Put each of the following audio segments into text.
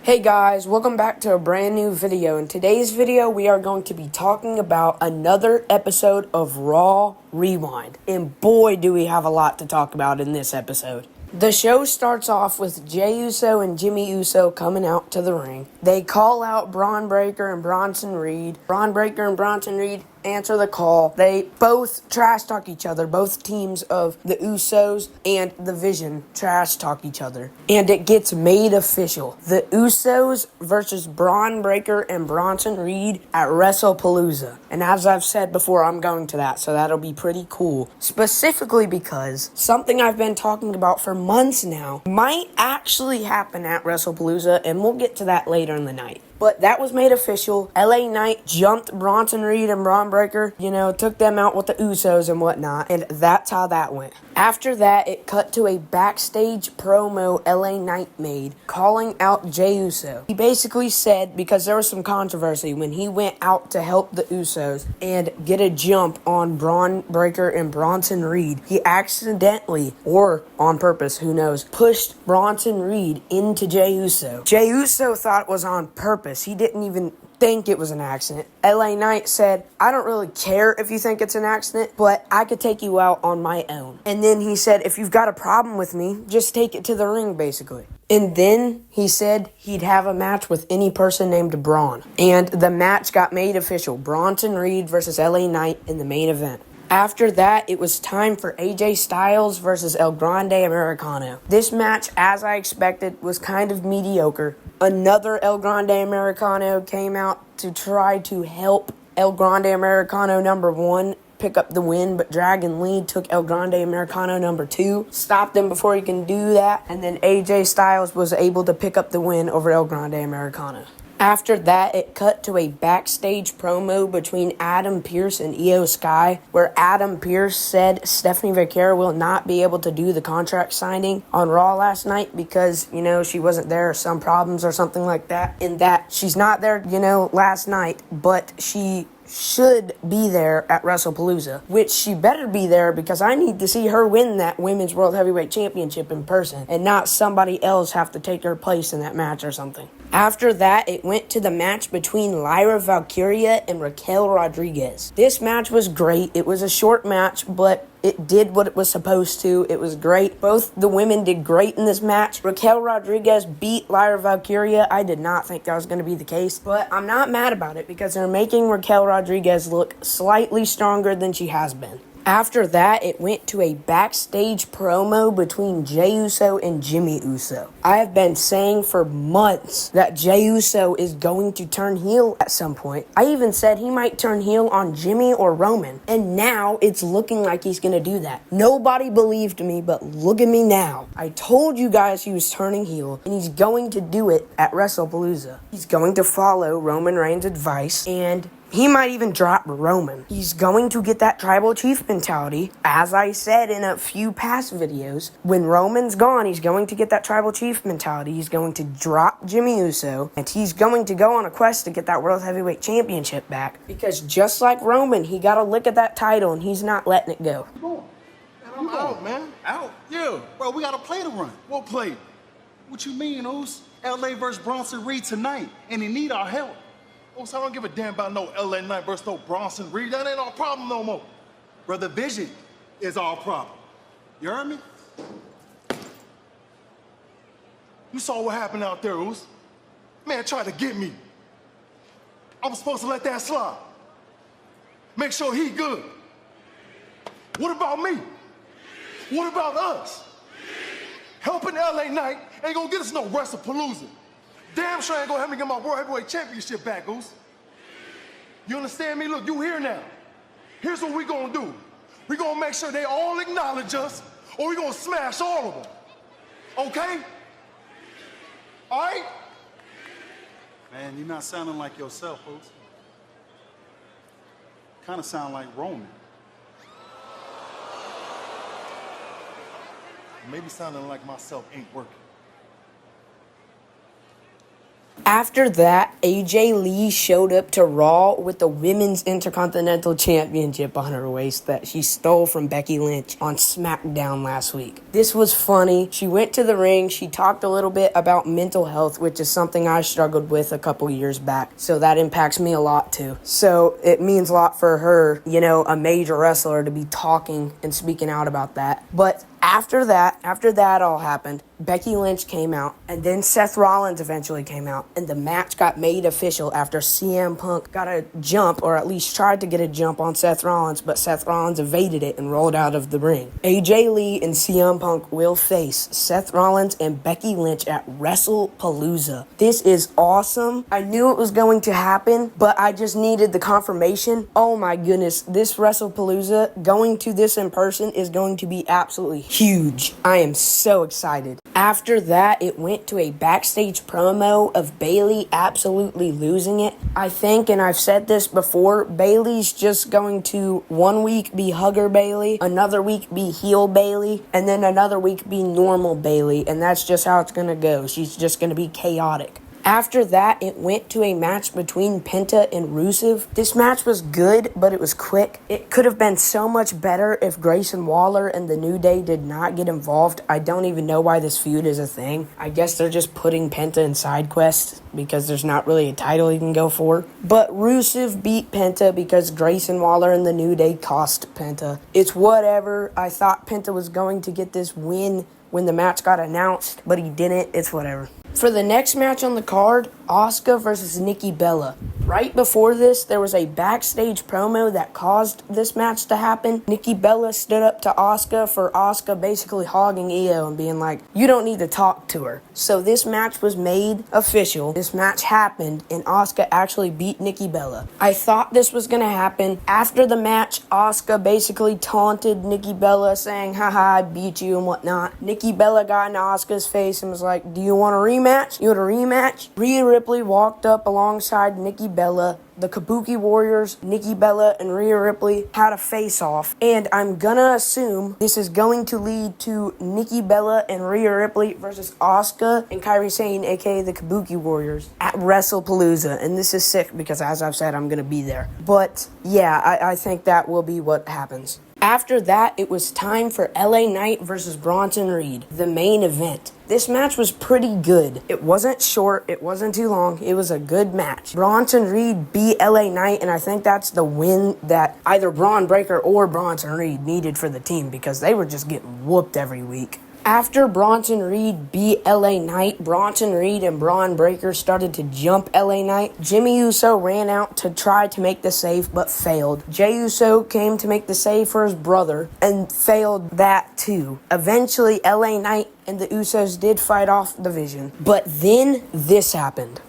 Hey guys, welcome back to a brand new video. In today's video, we are going to be talking about another episode of Raw Rewind. And boy, do we have a lot to talk about in this episode. The show starts off with Jey Uso and Jimmy Uso coming out to the ring. They call out Braun Breaker and Bronson Reed. Braun Breaker and Bronson Reed answer the call. They both trash talk each other. Both teams of the Usos and the Vision trash talk each other. And it gets made official. The Usos versus Braun Breaker and Bronson Reed at WrestlePalooza. And as I've said before, I'm going to that, so that'll be pretty cool. Specifically because something I've been talking about for months now might actually happen at WrestlePalooza, and we'll get to that later in the night. But that was made official. LA Knight jumped Bronson Reed and Braun Breaker, took them out with the Usos and whatnot, and that's how that went. After that, it cut to a backstage promo LA Knight made, calling out Jey Uso. He basically said, because there was some controversy when he went out to help the Usos and get a jump on Braun Breaker and Bronson Reed, he accidentally, or on purpose, who knows, pushed Bronson Reed into Jey Uso. Jey Uso thought it was on purpose. He didn't even think it was an accident. LA Knight said, I don't really care if you think it's an accident, but I could take you out on my own. And then he said, if you've got a problem with me, just take it to the ring, basically. And then he said he'd have a match with any person named Braun. And the match got made official. Bronson Reed versus LA Knight in the main event. After that, it was time for AJ Styles versus El Grande Americano. This match, as I expected, was kind of mediocre. Another El Grande Americano came out to try to help El Grande Americano number 1 pick up the win, but Dragon Lee took El Grande Americano number 2, stopped him before he can do that, and then AJ Styles was able to pick up the win over El Grande Americano. After that, it cut to a backstage promo between Adam Pearce and Io Sky, where Adam Pearce said Stephanie Vaquera will not be able to do the contract signing on Raw last night because, she wasn't there, some problems or something like that, and that she's not there, last night, but she should be there at WrestlePalooza, which she better be there because I need to see her win that Women's World Heavyweight Championship in person and not somebody else have to take her place in that match or something. After that, it went to the match between Lyra Valkyria and Raquel Rodriguez. This match was great. It was a short match, but it did what it was supposed to. It was great. Both the women did great in this match. Raquel Rodriguez beat Lyra Valkyria. I did not think that was going to be the case, but I'm not mad about it because they're making Raquel Rodriguez look slightly stronger than she has been. After that, it went to a backstage promo between Jey Uso and Jimmy Uso. I have been saying for months that Jey Uso is going to turn heel at some point. I even said he might turn heel on Jimmy or Roman, and now it's looking like he's going to do that. Nobody believed me, but look at me now. I told you guys he was turning heel, and he's going to do it at WrestlePalooza. He's going to follow Roman Reigns' advice, and he might even drop Roman. He's going to get that tribal chief mentality. As I said in a few past videos, when Roman's gone, he's going to get that tribal chief mentality. He's going to drop Jimmy Uso, and he's going to go on a quest to get that World Heavyweight Championship back. Because just like Roman, he got a lick at that title, and he's not letting it go. Come on. Man, I'm out, man. Out? Yeah. Bro, we got a play to run. What play? What you mean, Oos? LA versus Bronson Reed tonight, and he need our help. So I don't give a damn about no LA Knight versus no Bronson Reed. That ain't our problem no more. Brother, Vision is our problem. You heard me? You saw what happened out there, Oos. Man tried to get me. I was supposed to let that slide. Make sure he good. What about me? What about us? Helping LA Knight ain't gonna get us no WrestlePalooza. Damn sure ain't gonna help me get my World Heavyweight Championship back, Goose. You understand me? Look, you here now. Here's what we gonna do. We gonna make sure they all acknowledge us, or we gonna smash all of them. Okay? All right? Man, you're not sounding like yourself, folks. Kind of sound like Roman. Maybe sounding like myself ain't working. After that, AJ Lee showed up to Raw with the Women's Intercontinental Championship on her waist that she stole from Becky Lynch on SmackDown last week. This was funny. She went to the ring. She talked a little bit about mental health, which is something I struggled with a couple years back. So that impacts me a lot too. So it means a lot for her, a major wrestler, to be talking and speaking out about that. But after that all happened, Becky Lynch came out, and then Seth Rollins eventually came out, and the match got made official after CM Punk got a jump, or at least tried to get a jump on Seth Rollins, but Seth Rollins evaded it and rolled out of the ring. AJ Lee and CM Punk will face Seth Rollins and Becky Lynch at WrestlePalooza. This is awesome. I knew it was going to happen, but I just needed the confirmation. Oh my goodness, this WrestlePalooza, going to this in person is going to be absolutely huge. I am so excited. After that, it went to a backstage promo of Bayley absolutely losing it. I think, and I've said this before, Bayley's just going to 1 week be Hugger Bayley, another week be Heel Bayley, and then another week be normal Bayley, and that's just how it's going to go. She's just going to be chaotic. After that, it went to a match between Penta and Rusev. This match was good, but it was quick. It could have been so much better if Grayson Waller and the New Day did not get involved. I don't even know why this feud is a thing. I guess they're just putting Penta in side quests because there's not really a title he can go for. But Rusev beat Penta because Grayson Waller and the New Day cost Penta. It's whatever. I thought Penta was going to get this win when the match got announced, but he didn't. It's whatever. For the next match on the card, Asuka versus Nikki Bella. Right before this, there was a backstage promo that caused this match to happen. Nikki Bella stood up to Asuka for Asuka basically hogging Io and being like, you don't need to talk to her. So this match was made official. This match happened, and Asuka actually beat Nikki Bella. I thought this was going to happen. After the match, Asuka basically taunted Nikki Bella, saying, haha, I beat you and whatnot. Nikki Bella got in Asuka's face and was like, do you want a rematch? You want a rematch? Rhea Ripley walked up alongside Nikki Bella. The Kabuki Warriors, Nikki Bella, and Rhea Ripley had a face-off. And I'm gonna assume this is going to lead to Nikki Bella and Rhea Ripley versus Asuka and Kairi Sane, aka the Kabuki Warriors, at WrestlePalooza. And this is sick because, as I've said, I'm gonna be there. But yeah, I think that will be what happens. After that, it was time for LA Knight versus Bronson Reed, the main event. This match was pretty good. It wasn't short, it wasn't too long, it was a good match. Bronson Reed beat LA Knight, and I think that's the win that either Braun Breaker or Bronson Reed needed for the team because they were just getting whooped every week. After Bronson Reed beat LA Knight, Bronson Reed and Braun Breaker started to jump LA Knight. Jimmy Uso ran out to try to make the save, but failed. Jey Uso came to make the save for his brother and failed that too. Eventually, LA Knight and the Usos did fight off the division. But then this happened.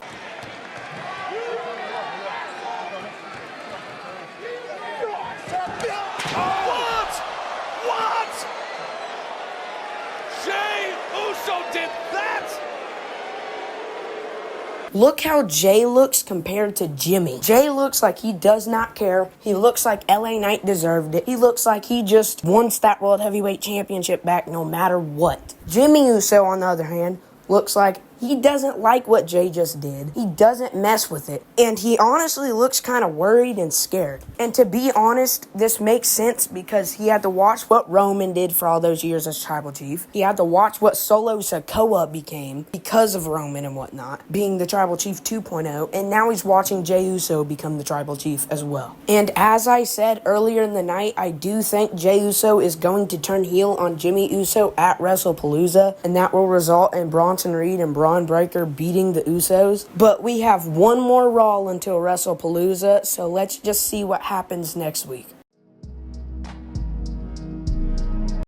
Look how Jay looks compared to Jimmy. Jay looks like he does not care. He looks like LA Knight deserved it. He looks like he just wants that World Heavyweight Championship back no matter what. Jimmy Uso, on the other hand, looks like he doesn't like what Jay just did. He doesn't mess with it. And he honestly looks kind of worried and scared. And to be honest, this makes sense because he had to watch what Roman did for all those years as Tribal Chief. He had to watch what Solo Sikoa became because of Roman and whatnot, being the Tribal Chief 2.0. And now he's watching Jey Uso become the Tribal Chief as well. And as I said earlier in the night, I do think Jey Uso is going to turn heel on Jimmy Uso at WrestlePalooza. And that will result in Bronson Reed and Braun Breaker beating the Usos. But we have one more Raw until WrestlePalooza, so let's just see what happens next week.